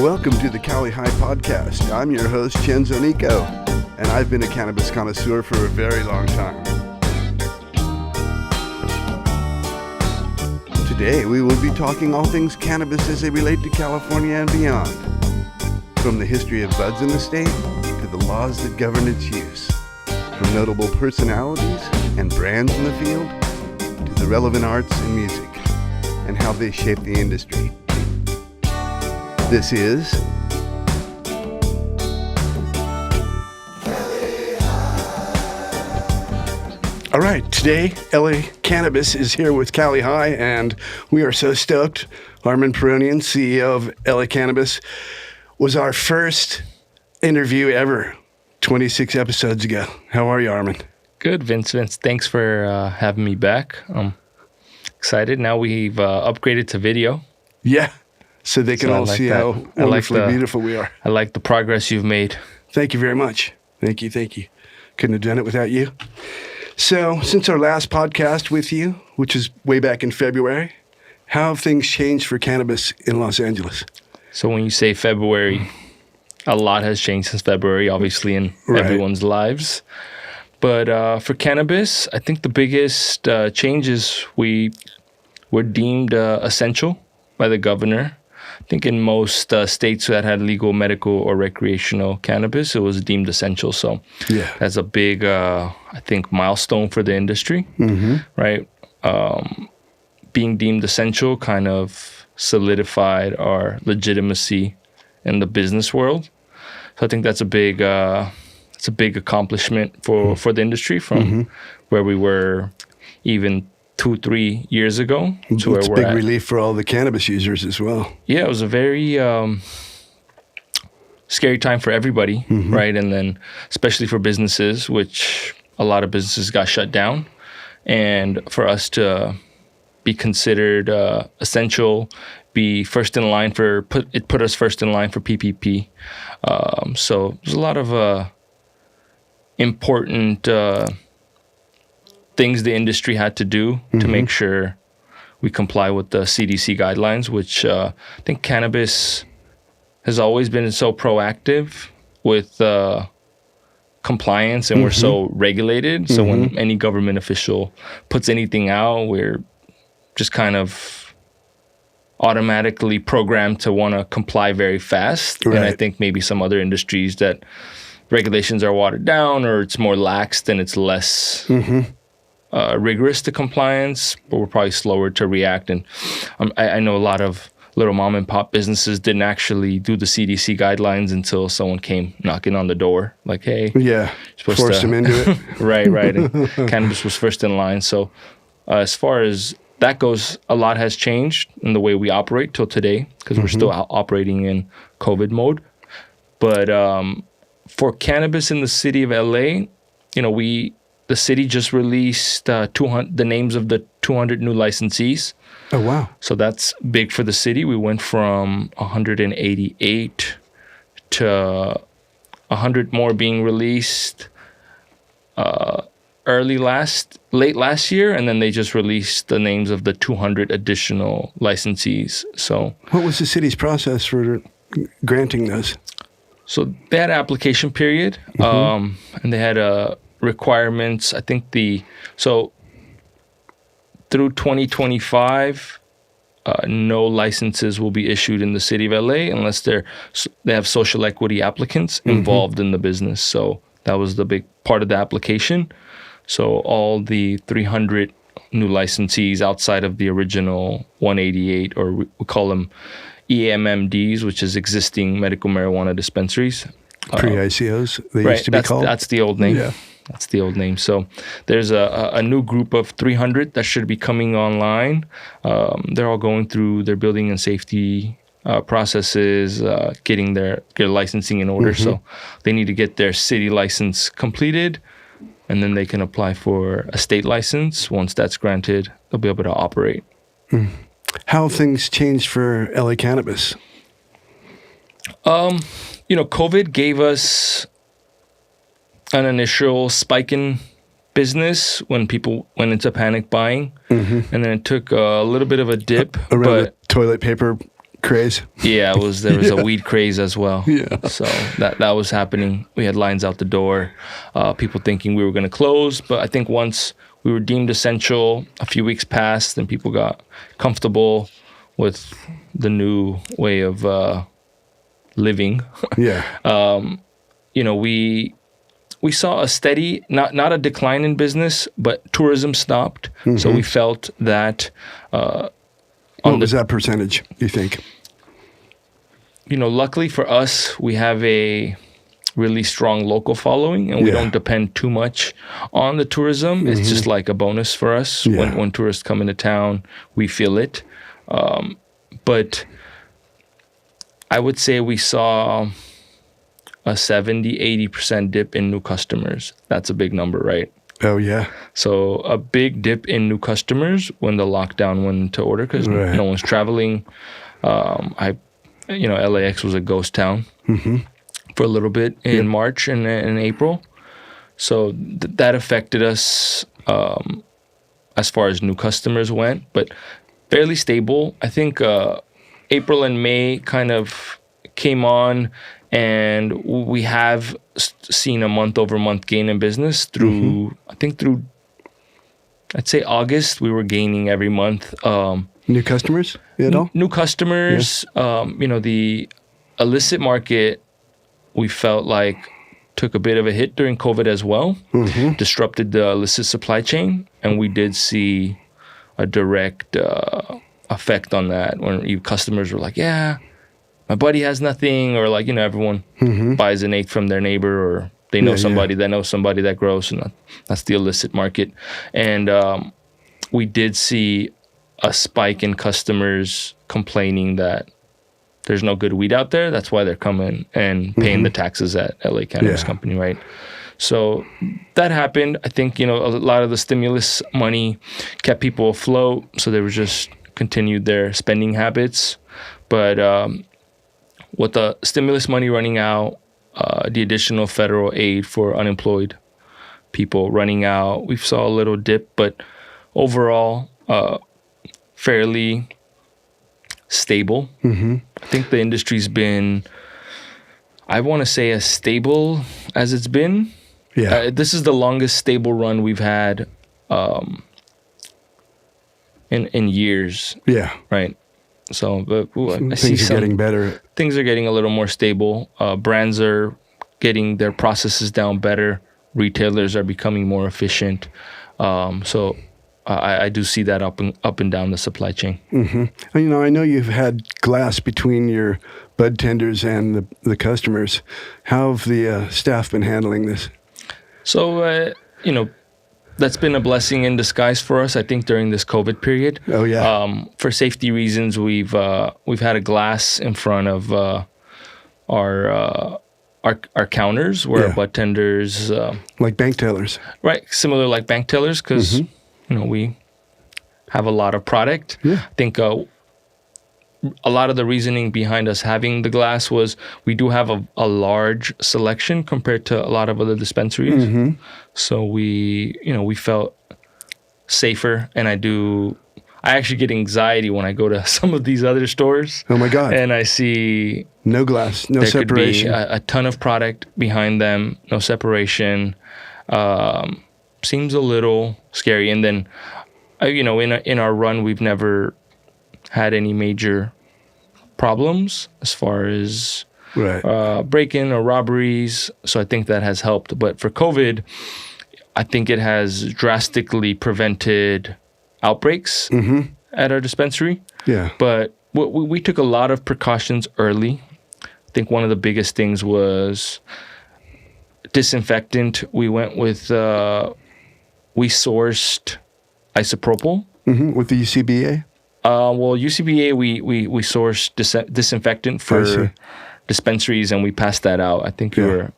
Welcome to the Cali High Podcast. I'm your host, Chen Zonico, and I've been a cannabis connoisseur for a very long time. Today, we will be talking all things cannabis as they relate to California and beyond. From the history of buds in the state to the laws that govern its use. From notable personalities and brands in the field to the relevant arts and music and how they shape the industry. This is all right, today, LA Cannabis is here with Cali High, and we are so stoked. Armen Paronyan, CEO of LA Cannabis, was our first interview ever, 26 episodes ago. How are you, Armen? Good, Vince. Thanks for having me back. I'm excited. Now we've upgraded to video. Yeah, so they can all see how wonderfully beautiful we are. I like the progress you've made. Thank you very much. Thank you. Couldn't have done it without you. So, since our last podcast with you, which is way back in February, how have things changed for cannabis in Los Angeles? So when you say February, a lot has changed since February, obviously, in everyone's lives. But for cannabis, I think the biggest changes were deemed essential by the governor. I think in most states that had legal, medical, or recreational cannabis, it was deemed essential. So that's a big, I think, milestone for the industry, right? Being deemed essential kind of solidified our legitimacy in the business world. So I think that's a big accomplishment for the industry from where we were even 2-3 years ago to where we're at. It's a big relief for all the cannabis users as well. Yeah, it was a very scary time for everybody, right? And then especially for businesses, which a lot of businesses got shut down. And for us to be considered essential, be first in line it put us first in line for PPP. So there's a lot of important things the industry had to do to make sure we comply with the CDC guidelines, which I think cannabis has always been so proactive with compliance, and we're so regulated. So when any government official puts anything out, we're just kind of automatically programmed to want to comply very fast. Right. And I think maybe some other industries that regulations are watered down or it's more laxed and it's less rigorous to compliance, but we're probably slower to react. And I know a lot of little mom and pop businesses didn't actually do the CDC guidelines until someone came knocking on the door, like, hey. Yeah, force them into it. Right. And cannabis was first in line. So as far as that goes, a lot has changed in the way we operate till today because we're still operating in COVID mode. But for cannabis in the city of LA, the city just released the names of the 200 new licensees. Oh, wow. So that's big for the city. We went from 188 to 100 more being released late last year, and then they just released the names of the 200 additional licensees. So what was the city's process for granting those? So they had an application period, and they had requirements. I think through 2025, no licenses will be issued in the city of LA unless they have social equity applicants involved in the business. So that was the big part of the application. So all the 300 new licensees outside of the original 188, or we call them EMMDs, which is existing medical marijuana dispensaries. Pre-ICOs, they used to be called? That's the old name. Yeah. That's the old name. So there's a new group of 300 that should be coming online. They're all going through their building and safety processes, getting their licensing in order. So they need to get their city license completed, and then they can apply for a state license. Once that's granted, they'll be able to operate. How have things changed for LA Cannabis? COVID gave us an initial spike in business when people went into panic buying, and then it took a little bit of a dip. Around the toilet paper craze. Yeah, there was a weed craze as well. Yeah. So that was happening. We had lines out the door, people thinking we were going to close. But I think once we were deemed essential, a few weeks passed, and people got comfortable with the new way of living. Yeah. We saw a steady, not a decline in business, but tourism stopped. So we felt that. What was that percentage, you think? Luckily for us, we have a really strong local following, and we don't depend too much on the tourism. It's just like a bonus for us. When tourists come into town, we feel it. But I would say we saw a 70-80% dip in new customers. That's a big number, right? Oh, yeah. So a big dip in new customers when the lockdown went into order because no one's traveling. LAX was a ghost town for a little bit in March and in April. So that affected us as far as new customers went, but fairly stable. I think April and May kind of came on, and we have seen a month-over-month gain in business through, I'd say August, we were gaining every month. New customers at all? New customers. Yeah. The illicit market, we felt like took a bit of a hit during COVID as well, disrupted the illicit supply chain, and we did see a direct effect on that when customers were like, yeah, my buddy has nothing, or like, everyone buys an eighth from their neighbor, or they know somebody that knows somebody that grows, and that's the illicit market. And we did see a spike in customers complaining that there's no good weed out there. That's why they're coming and paying the taxes at LA Cannabis Company, right? So that happened. I think, a lot of the stimulus money kept people afloat, so they were just continued their spending habits. But with the stimulus money running out, the additional federal aid for unemployed people running out, we saw a little dip, but overall, fairly stable. I think the industry's been, I want to say, as stable as it's been. Yeah. This is the longest stable run we've had in years. Yeah. Right. So, but I see things are getting better. Things are getting a little more stable. Brands are getting their processes down better. Retailers are becoming more efficient. So I do see that up and down the supply chain. I know you've had glass between your bud tenders and the customers. How have the staff been handling this? So, that's been a blessing in disguise for us, I think, during this COVID period. Oh, yeah. For safety reasons, we've had a glass in front of our counters where our bud tenders... like bank tellers. Right, similar like bank tellers, because, we have a lot of product. Yeah. I think a lot of the reasoning behind us having the glass was we do have a large selection compared to a lot of other dispensaries. So we felt safer, and I actually get anxiety when I go to some of these other stores. Oh my God. And I see no glass, no separation. Could be a ton of product behind them, no separation. Seems a little scary. And then, in our run, we've never had any major problems as far as break-in or robberies. So I think that has helped. But for COVID, I think it has drastically prevented outbreaks at our dispensary. Yeah. But we took a lot of precautions early. I think one of the biggest things was disinfectant. We went with, we sourced isopropyl. With the UCBA? UCBA, we sourced disinfectant for dispensaries, and we passed that out. I think I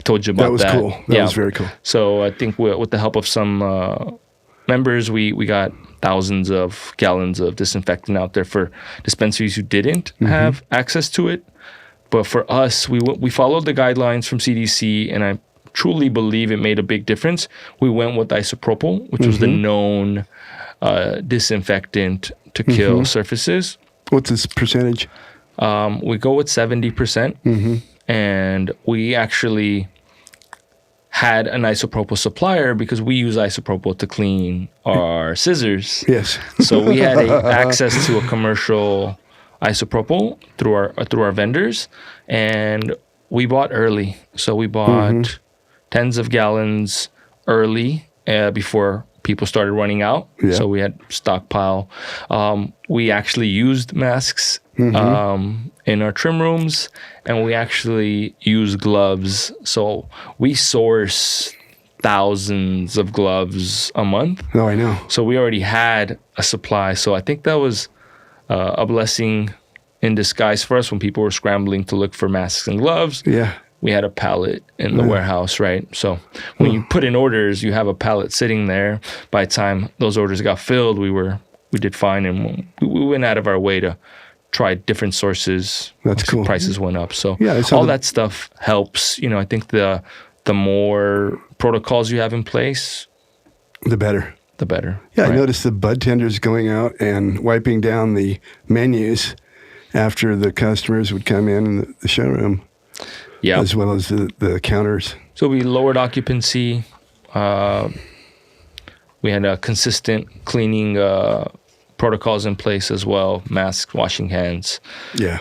told you about that. That was cool. That was very cool. So I think with the help of some members, we got thousands of gallons of disinfectant out there for dispensaries who didn't have access to it. But for us, we followed the guidelines from CDC, and I truly believe it made a big difference. We went with isopropyl, which was the known disinfectant to kill surfaces. What's this percentage? We go with 70%, and we actually had an isopropyl supplier because we use isopropyl to clean our scissors. Yes. So we had access to a commercial isopropyl through our vendors, and we bought early. So we bought tens of gallons early before people started running out. Yeah. So we had stockpile. We actually used masks in our trim rooms, and we actually use gloves. So we source thousands of gloves a month. Oh, I know. So we already had a supply. So I think that was a blessing in disguise for us when people were scrambling to look for masks and gloves. Yeah. We had a pallet in the warehouse, right? So when you put in orders, you have a pallet sitting there. By the time those orders got filled, we did fine, and we went out of our way to try different sources. That's cool. Prices went up, so Yeah, all that stuff helps. I think the more protocols you have in place, the better. The better. Yeah, right? I noticed the bud tenders going out and wiping down the menus after the customers would come in the showroom. Yeah, as well as the counters. So we lowered occupancy. We had a consistent cleaning protocols in place as well. Masks, washing hands. Yeah.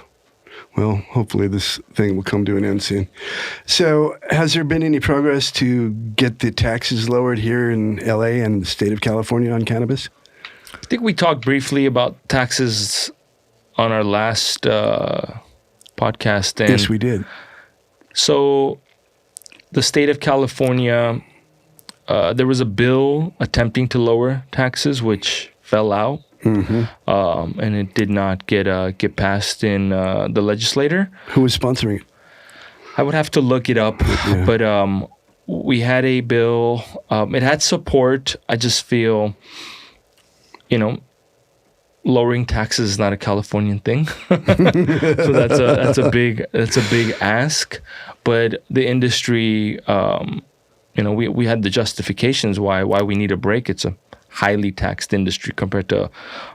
Well, hopefully this thing will come to an end soon. So has there been any progress to get the taxes lowered here in LA and the state of California on cannabis? I think we talked briefly about taxes on our last podcast. And yes, we did. So the state of California, there was a bill attempting to lower taxes, which fell out. And it did not get passed in the legislature. Who was sponsoring it? I would have to look it up, but we had a bill. It had support. I just feel, lowering taxes is not a Californian thing, so that's a big ask. But the industry, we had the justifications why we need a break. It's a highly taxed industry compared to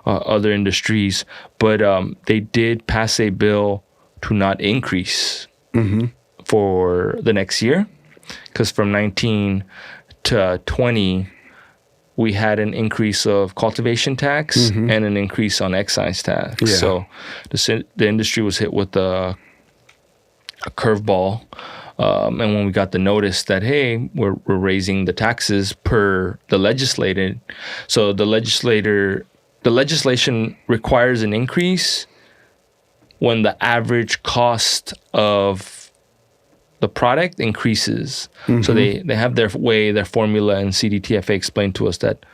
other industries, but they did pass a bill to not increase for the next year, because from 19 to 20 we had an increase of cultivation tax and an increase on excise tax. Yeah. So the industry was hit with a curveball. And when we got the notice that, hey, we're raising the taxes per the legislated, so the legislation requires an increase when the average cost of the product increases. So they have their formula, and CDTFA explained to us that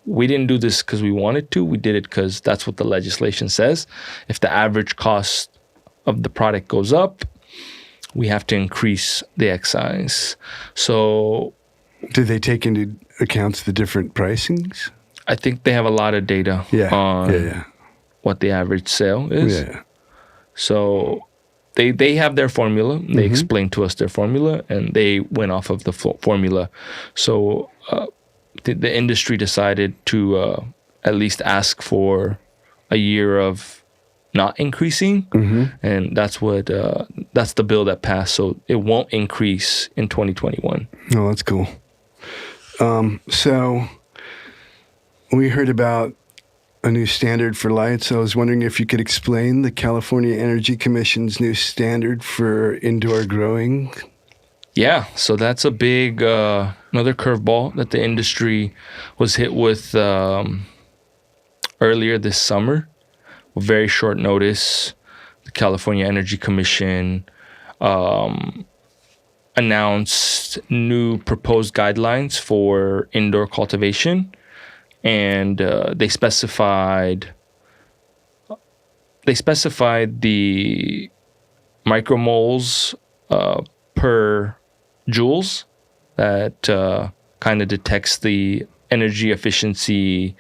we didn't do this because we wanted to. We did it because that's what the legislation says. If the average cost of the product goes up, we have to increase the excise. So did they take into account the different pricings? I think they have a lot of data on what the average sale is. Yeah. So they have their formula. They explained to us their formula, and they went off of the formula. So the industry decided to at least ask for a year of not increasing, and that's the bill that passed. So it won't increase in 2021. Oh, that's cool. So we heard about a new standard for lights. I was wondering if you could explain the California Energy Commission's new standard for indoor growing. Yeah, so that's a big another curveball that the industry was hit with earlier this summer. With very short notice, the California Energy Commission announced new proposed guidelines for indoor cultivation, and they specified the micromoles per joules that kind of detects the energy efficiency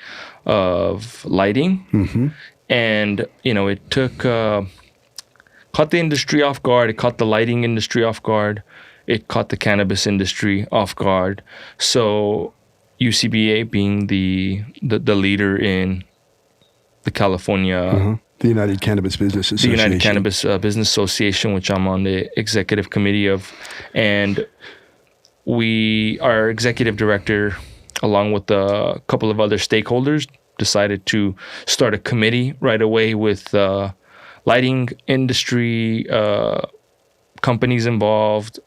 of lighting. And, it caught the industry off guard. It caught the lighting industry off guard. It caught the cannabis industry off guard. So UCBA, being the leader in the California The United Cannabis Business the Association. United Cannabis Business Association, which I'm on the executive committee of. And our executive director, along with a couple of other stakeholders, decided to start a committee right away with lighting industry companies involved,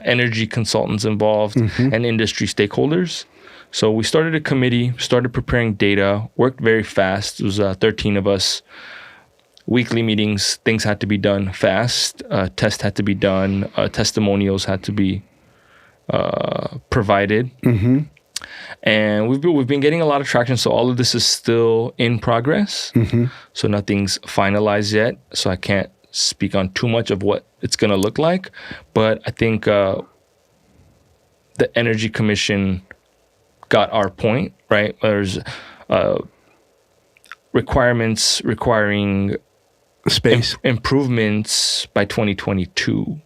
energy consultants involved, and industry stakeholders. So we started a committee, started preparing data, worked very fast. It was 13 of us. Weekly meetings, things had to be done fast. Tests had to be done. Testimonials had to be provided. And we've been getting a lot of traction. So all of this is still in progress. So nothing's finalized yet. So I can't speak on too much of what it's going to look like. But I think the Energy Commission got our point, right? There's requirements requiring space improvements by 2022.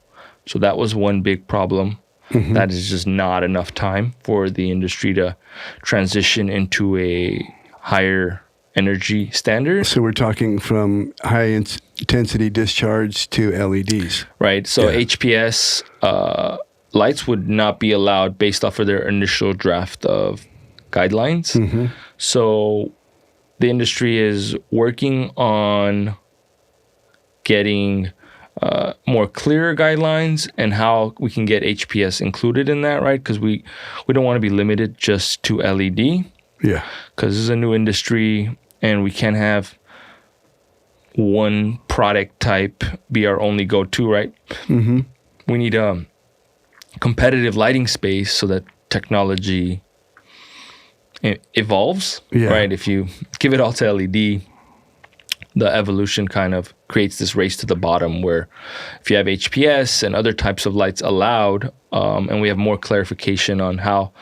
So that was one big problem. That is just not enough time for the industry to transition into a higher energy standard. So we're talking from high intensity discharge to LEDs. Right. So HPS lights would not be allowed based off of their initial draft of guidelines. So the industry is working on getting more clearer guidelines and how we can get HPS included in that, right? Because we don't want to be limited just to LED. Yeah. Because this is a new industry and we can't have one product type be our only go-to, right? We need a competitive lighting space so that technology evolves, right? If you give it all to LED, the evolution kind of creates this race to the bottom where if you have HPS and other types of lights allowed, and we have more clarification on how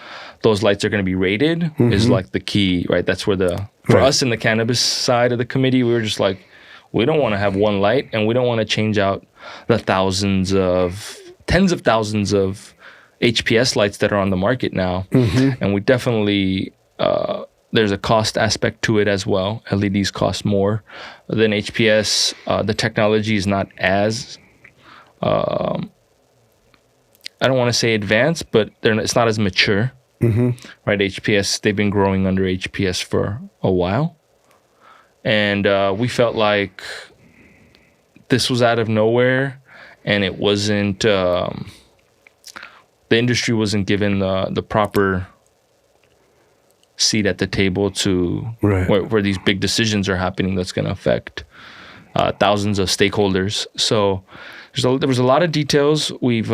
those lights are going to be rated is like the key, right? That's where for us in the cannabis side of the committee, we were just like, we don't want to have one light and we don't want to change out the tens of thousands of HPS lights that are on the market now. And we definitely, there's a cost aspect to it as well. LEDs cost more than HPS. The technology is not as, I don't want to say advanced, but it's not as mature. Right? HPS, they've been growing under HPS for a while. And we felt like this was out of nowhere and it wasn't, the industry wasn't given the proper seat at the table to where these big decisions are happening that's going to affect thousands of stakeholders. So there was a lot of details. We've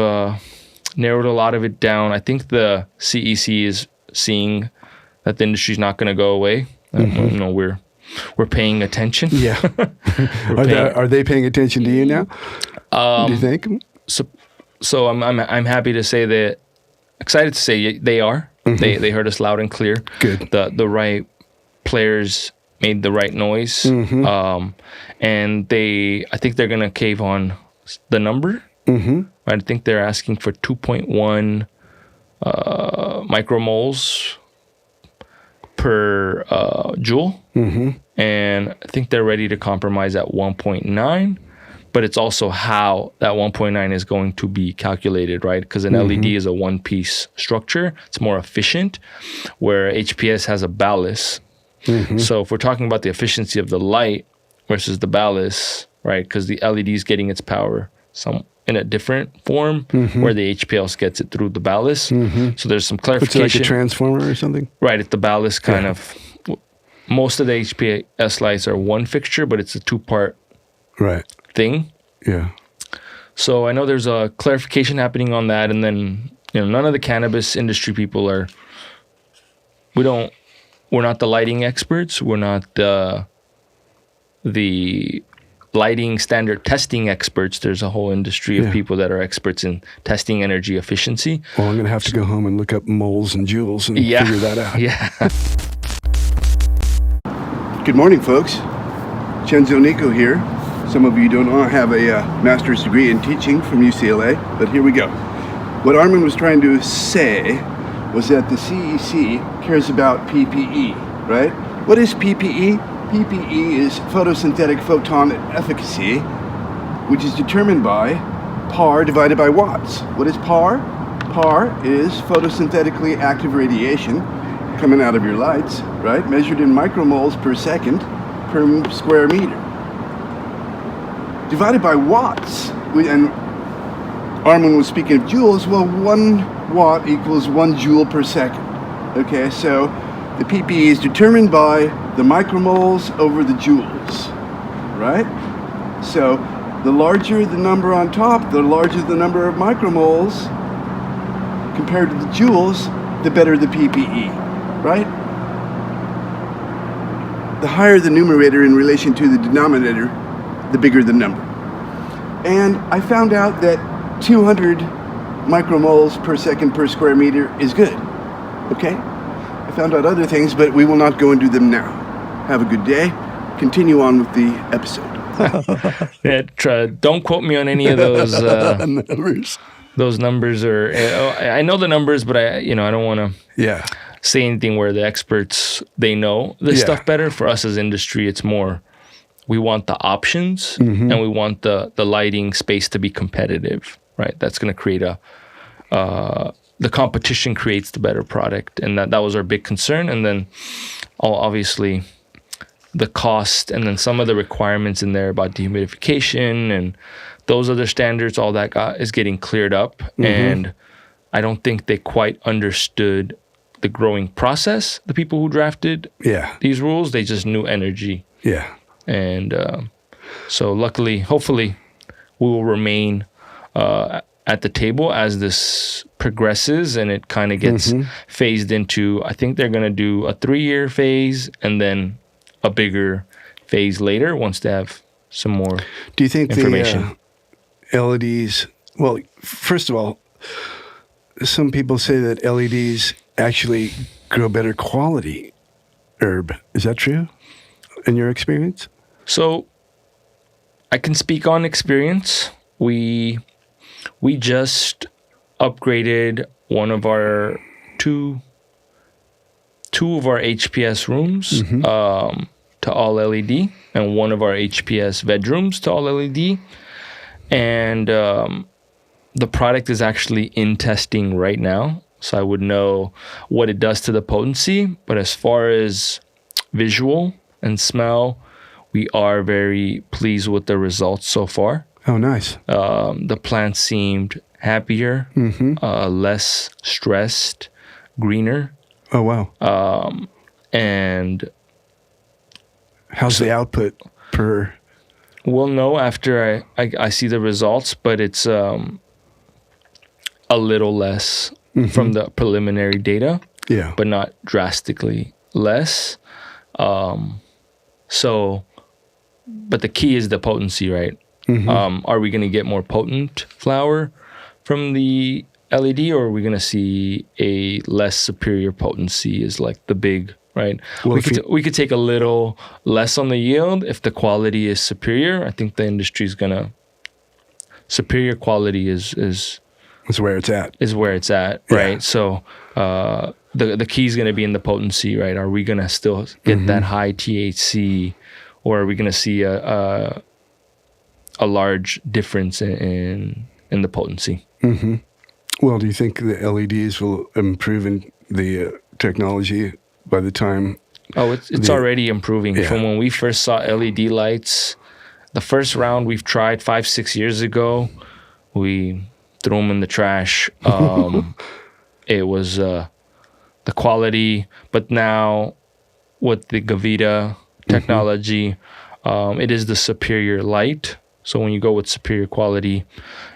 narrowed a lot of it down. I think the CEC is seeing that the industry is not going to go away. You know, we're paying attention. Yeah. Are they paying attention to you now? Do you think? So I'm happy to say that, excited to say they are. They heard us loud and clear. Good. The right players made the right noise. And I think they're going to cave on the number. Right? I think they're asking for 2.1 micromoles per joule. And I think they're ready to compromise at 1.9. But it's also how that 1.9 is going to be calculated, right? Because an LED is a one-piece structure. It's more efficient, where HPS has a ballast. So if we're talking about the efficiency of the light versus the ballast, right? Because the LED is getting its power in a different form, where the HPS gets it through the ballast. So there's some clarification. It's like a transformer or something? Right, it's the ballast kind of. Most of the HPS lights are one fixture, but it's a two-part thing. Yeah. So I know there's a clarification happening on that, and then none of the cannabis industry people we're not the lighting experts. We're not the lighting standard testing experts. There's a whole industry of people that are experts in testing energy efficiency. Well, I'm going to have to go home and look up moles and joules and figure that out. Good morning, folks. Chenzo Nico here. Some of you don't know I have a master's degree in teaching from UCLA, but here we go. What Armen was trying to say was that the CEC cares about PPE, right? What is PPE? PPE is photosynthetic photon efficacy, which is determined by par divided by watts. What is par? Par is photosynthetically active radiation coming out of your lights, right? Measured in micromoles per second per square meter. Divided by watts. And Armen was speaking of joules. Well, 1 watt equals 1 joule per second. Okay, so the PPE is determined by the micromoles over the joules, right? So the larger the number on top, the larger the number of micromoles compared to the joules, the better the PPE, right? The higher the numerator in relation to the denominator, the bigger the number. And I found out that 200 micromoles per second per square meter is good, okay? I found out other things, but we will not go into them now. Have a good day. Continue on with the episode. Don't quote me on any of those Numbers. those numbers, or I know the numbers, but I don't want to say anything where the experts, they know this stuff better. For us as industry, it's more we want the options and we want the lighting space to be competitive, right? That's going to create the competition creates the better product, and that was our big concern. And then obviously the cost, and then some of the requirements in there about dehumidification and those other standards, all that is getting cleared up. And I don't think they quite understood the growing process, the people who drafted these rules. They just knew energy. And so luckily, hopefully, we will remain at the table as this progresses and it kind of gets phased into, I think they're going to do a 3-year phase and then a bigger phase later once they have some more Do you think information. The LEDs, well, first of all, some people say that LEDs actually grow better quality herb. Is that true in your experience? So I can speak on experience. We just upgraded one of our two of our HPS rooms to all LED, and one of our HPS bedrooms to all LED. And the product is actually in testing right now, so I would know what it does to the potency. But as far as visual and smell, we are very pleased with the results so far. Oh, nice. The plants seemed happier, less stressed, greener. Oh, wow. And how's the output per? We'll know after I see the results, but it's a little less from the preliminary data, but not drastically less. So, but the key is the potency, right? Are we going to get more potent flower from the LED, or are we going to see a less superior potency is like the big, right? Well, we could take a little less on the yield if the quality is superior. I think the industry is going to, superior quality is where it's at. Is where it's at, right? So the key is going to be in the potency, right? Are we going to still get that high THC, or are we going to see a large difference in the potency? Well, do you think the LEDs will improve in the technology by the time? Oh, it's already improving. From when we first saw LED lights, the first round we've tried 5-6 years ago, we threw them in the trash. It was the quality, but now with the Gavita technology, it is the superior light. So when you go with superior quality,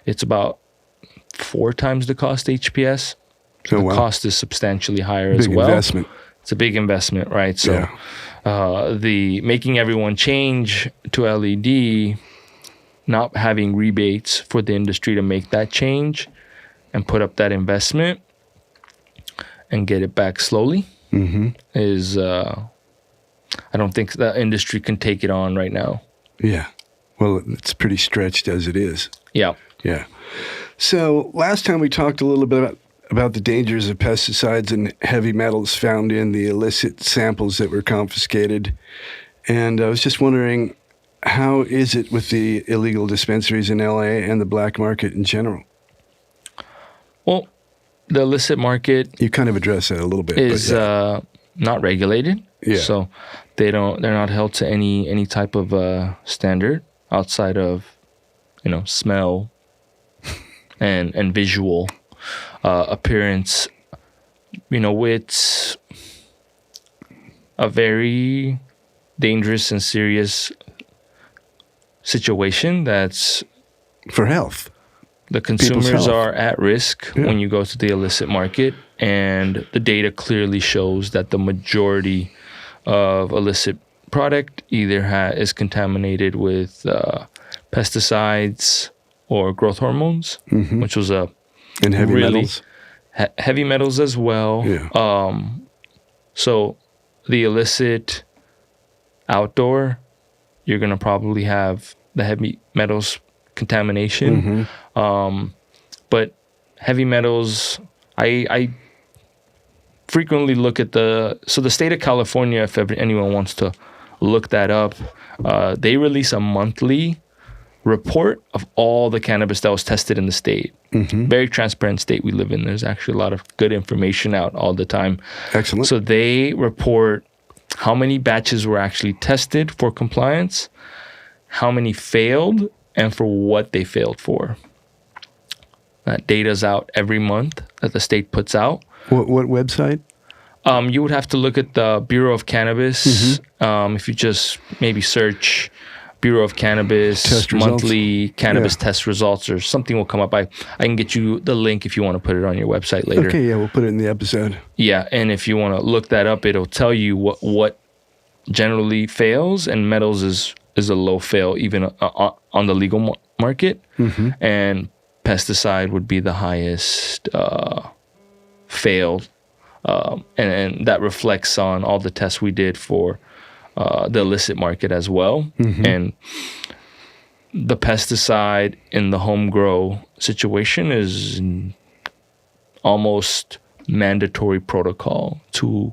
it's about 4 times the cost HPS. So the cost is substantially higher as well. Investment. It's a big investment, right? So the making everyone change to LED, not having rebates for the industry to make that change and put up that investment and get it back slowly is, I don't think the industry can take it on right now. Yeah. Well, it's pretty stretched as it is. Yeah. So last time we talked a little bit about the dangers of pesticides and heavy metals found in the illicit samples that were confiscated. And I was just wondering, how is it with the illegal dispensaries in LA and the black market in general? Well, the illicit market You kind of addressed that a little bit. is not regulated. Yeah. So they're not held to any type of standard outside of, smell and visual appearance. It's a very dangerous and serious situation that's for health. the consumers health. are at risk when you go to the illicit market, and the data clearly shows that the majority of illicit product either is contaminated with pesticides or growth hormones, which was a And heavy metals. Heavy metals as well. Yeah. So the illicit outdoor, you're going to probably have the heavy metals contamination. But heavy metals, I frequently look at the state of California, if anyone wants to look that up, they release a monthly report of all the cannabis that was tested in the state. Very transparent state we live in. There's actually a lot of good information out all the time. Excellent. So they report how many batches were actually tested for compliance, how many failed, and for what they failed for. That data's out every month that the state puts out. What website? You would have to look at the Bureau of Cannabis. If you just maybe search Bureau of Cannabis Test results. monthly cannabis test results, or something will come up. I can get you the link if you want to put it on your website later. Okay, yeah, we'll put it in the episode. Yeah, and if you want to look that up, it'll tell you what generally fails, and metals is a low fail even on the legal market, and pesticide would be the highest fail, and that reflects on all the tests we did for the illicit market as well. And the pesticide in the home grow situation is almost mandatory protocol to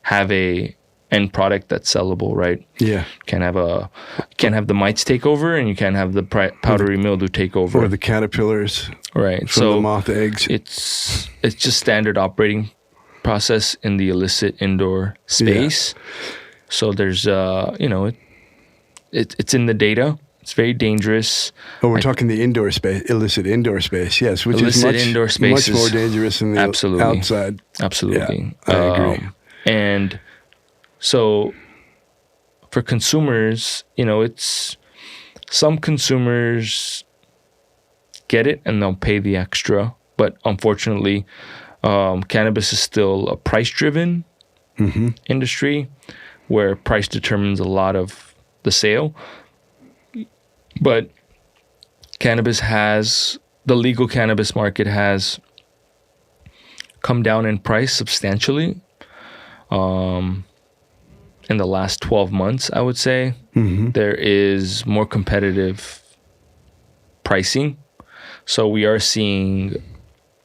have a end product that's sellable, right? Yeah. Can't have the mites take over, and you can't have the powdery mildew take over, Or the caterpillars right? from the moth eggs. It's just standard operating process in the illicit indoor space. So there's it's in the data. It's very dangerous. Oh, we're talking the indoor space, illicit indoor space, yes, which Illicit is indoor space much more is- dangerous than the Absolutely. outside. Absolutely. Yeah, I agree. And so for consumers, it's some consumers get it and they'll pay the extra. But unfortunately, cannabis is still a price-driven industry where price determines a lot of the sale. But the legal cannabis market has come down in price substantially in the last 12 months, I would say. There is more competitive pricing. So we are seeing,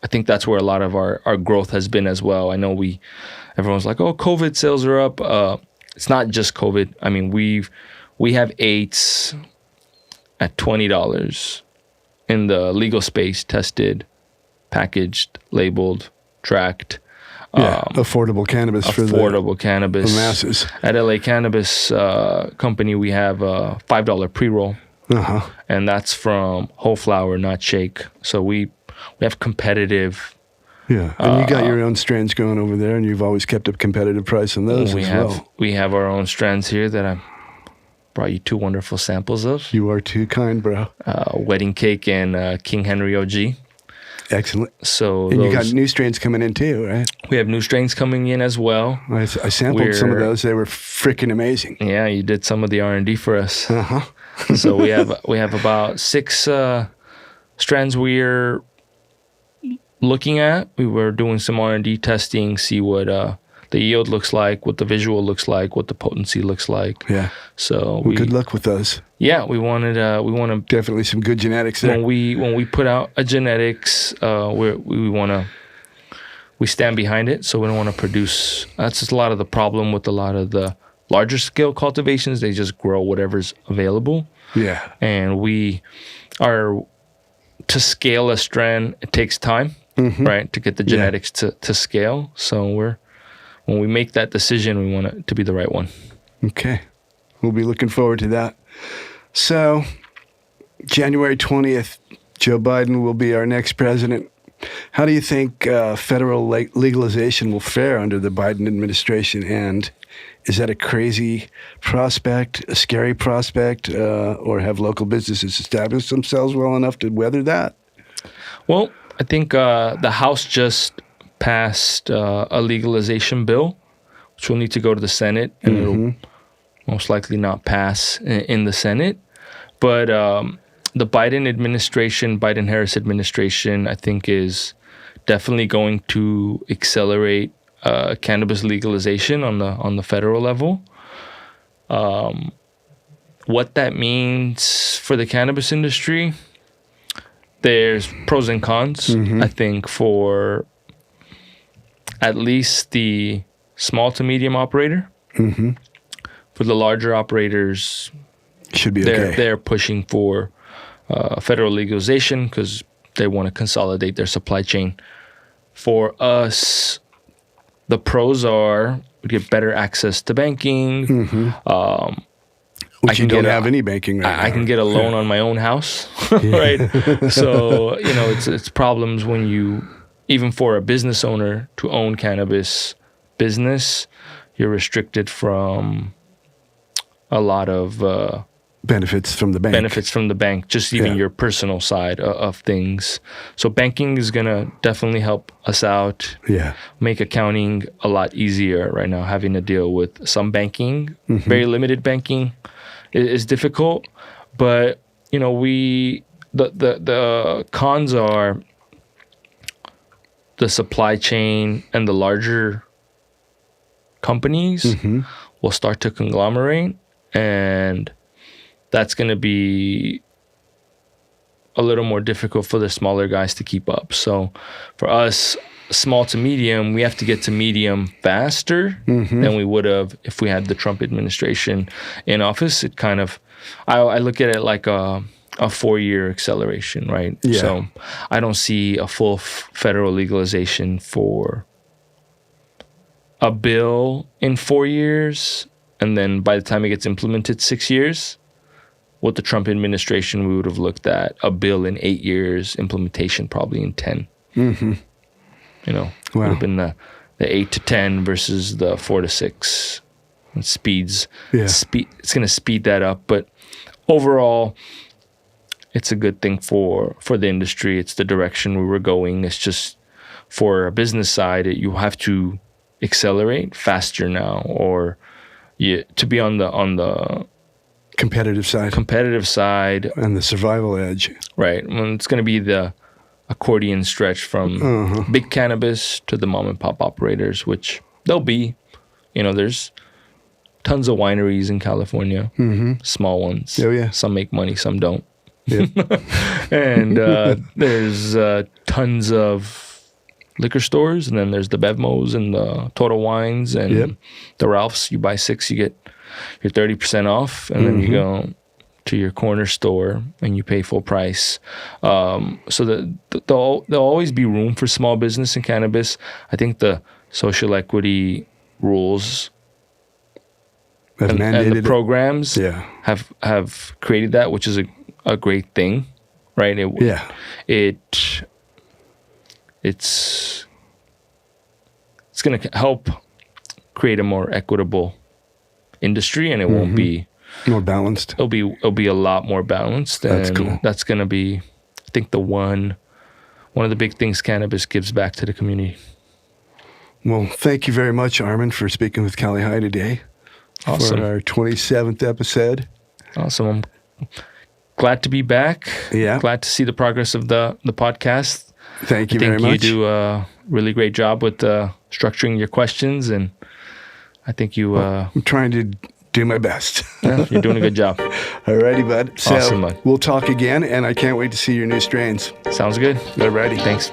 I think that's where a lot of our growth has been as well. I know everyone's like, oh, COVID sales are up. It's not just COVID. I mean, we have eights at $20 in the legal space, tested, packaged, labeled, tracked. Affordable cannabis for cannabis. the masses. At LA Cannabis Company, we have a $5 pre-roll, and that's from whole flower, not shake. So we have competitive. Yeah, and you got your own strands going over there, and you've always kept a competitive price on those well. We have our own strands here that I brought you two wonderful samples of. You are too kind, bro. Wedding Cake and King Henry OG. Excellent. So and you got new strains coming in too, right? We have new strains coming in as well. I sampled some of those. They were freaking amazing. Yeah, you did some of the R&D for us. So we have about 6 strands we're looking at. We were doing some R&D testing, see what the yield looks like, what the visual looks like, what the potency looks like. Yeah. So good luck with those. Yeah, we want to definitely some good genetics there. When we put out a genetics, we stand behind it. So we don't want to produce. That's just a lot of the problem with a lot of the larger scale cultivations. They just grow whatever's available. Yeah. And we are, to scale a strand, it takes time, right, to get the genetics to scale. So when we make that decision, we want it to be the right one. Okay. We'll be looking forward to that. So, January 20th, Joe Biden will be our next president. How do you think federal legalization will fare under the Biden administration? And is that a crazy prospect, a scary prospect, or have local businesses established themselves well enough to weather that? Well, I think the House just passed a legalization bill, which will need to go to the Senate, and it'll most likely not pass in the Senate. But the Biden-Harris administration, I think, is definitely going to accelerate cannabis legalization on the federal level. What that means for the cannabis industry, there's pros and cons. I think for at least the small to medium operator. For the larger operators, should be okay. They're pushing for federal legalization because they want to consolidate their supply chain. For us, the pros are we get better access to banking. Which you don't have any banking right now. I can get a loan on my own house, right? So, it's problems when even for a business owner to own cannabis business, you're restricted from a lot of benefits from the bank. Just even your personal side of things. So banking is going to definitely help us out. Yeah. Make accounting a lot easier right now. Having to deal with some banking, very limited banking is difficult. But, the cons are the supply chain and the larger companies will start to conglomerate, and that's going to be a little more difficult for the smaller guys to keep up. So for us, small to medium, we have to get to medium faster than we would have if we had the Trump administration in office. It kind of, I look at it like a 4-year acceleration, right? Yeah. So I don't see a full federal legalization for a bill in 4 years, and then by the time it gets implemented, 6 years. With the Trump administration, we would have looked at a bill in 8 years, implementation probably in 10. Would have been the 8 to 10 versus the 4 to 6. And it's going to speed that up, but overall, it's a good thing for the industry. It's the direction we were going. It's just for a business side, you have to accelerate faster now, or to be on the competitive side and the survival edge. Right. Well, it's going to be the accordion stretch from big cannabis to the mom and pop operators, which there'll be. There's tons of wineries in California, small ones. Oh yeah. Some make money, some don't. Yeah. And there's tons of liquor stores, and then there's the Bevmos and the Total Wines and the Ralphs. You buy 6, you get your 30% off, and then you go to your corner store and you pay full price. So there'll always be room for small business in cannabis. I think the social equity rules and the programs have created that, which is a great thing, right? It's going to help create a more equitable industry, and it won't be more balanced. It'll be a lot more balanced. That's and cool. That's going to be, I think, one of the big things cannabis gives back to the community. Well, thank you very much, Armen, for speaking with Cali High today. Awesome. For our 27th episode. Awesome. I'm glad to be back. Yeah. Glad to see the progress of the podcast. Thank you very much. I think you do a really great job with structuring your questions, and I think you... I'm trying to do my best. Yeah, you're doing a good job. All righty, bud. So awesome, bud. We'll talk again, and I can't wait to see your new strains. Sounds good. All righty. Thanks.